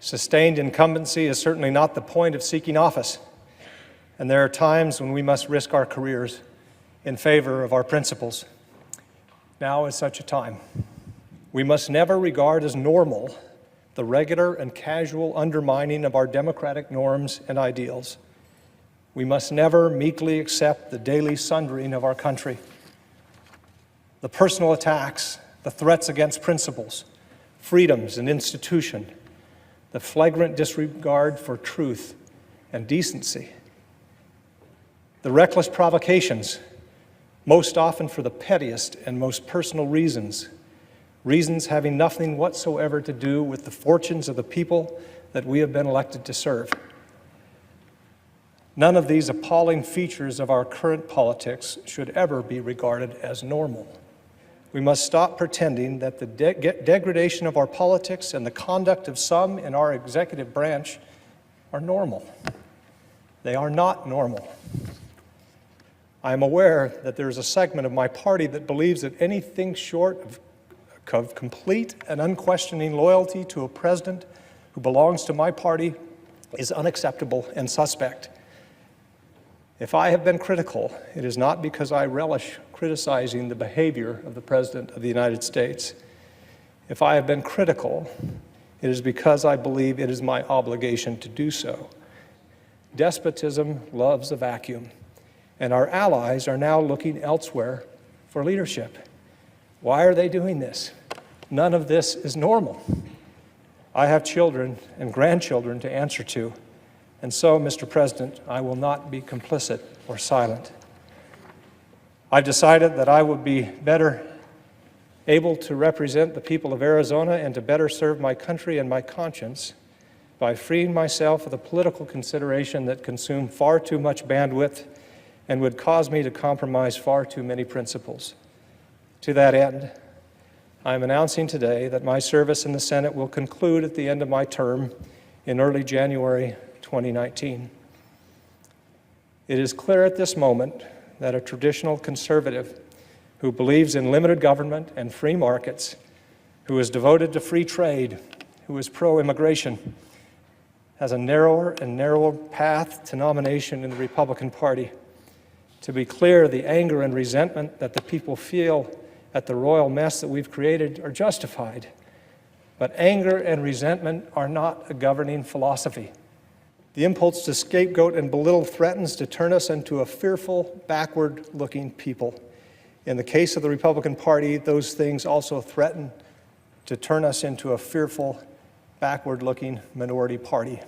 Sustained incumbency is certainly not the point of seeking office, and there are times when we must risk our careers in favor of our principles. Now is such a time. We must never regard as normal the regular and casual undermining of our democratic norms and ideals. We must never meekly accept the daily sundering of our country. The personal attacks, the threats against principles, freedoms and institution, the flagrant disregard for truth and decency, the reckless provocations, most often for the pettiest and most personal reasons having nothing whatsoever to do with the fortunes of the people that we have been elected to serve. None of these appalling features of our current politics should ever be regarded as normal. We must stop pretending that the degradation of our politics and the conduct of some in our executive branch are normal. They are not normal. I am aware that there is a segment of my party that believes that anything short of complete and unquestioning loyalty to a president who belongs to my party is unacceptable and suspect. If I have been critical, it is not because I relish criticizing the behavior of the President of the United States. If I have been critical, it is because I believe it is my obligation to do so. Despotism loves a vacuum, and our allies are now looking elsewhere for leadership. Why are they doing this? None of this is normal. I have children and grandchildren to answer to, and so, Mr. President, I will not be complicit or silent. I've decided that I would be better able to represent the people of Arizona and to better serve my country and my conscience by freeing myself of the political consideration that consumed far too much bandwidth and would cause me to compromise far too many principles. To that end, I am announcing today that my service in the Senate will conclude at the end of my term in early January 2019. It is clear at this moment that a traditional conservative who believes in limited government and free markets, who is devoted to free trade, who is pro-immigration, has a narrower and narrower path to nomination in the Republican Party. To be clear, the anger and resentment that the people feel at the royal mess that we've created are justified. But anger and resentment are not a governing philosophy. The impulse to scapegoat and belittle threatens to turn us into a fearful, backward-looking people. In the case of the Republican Party, those things also threaten to turn us into a fearful, backward-looking minority party.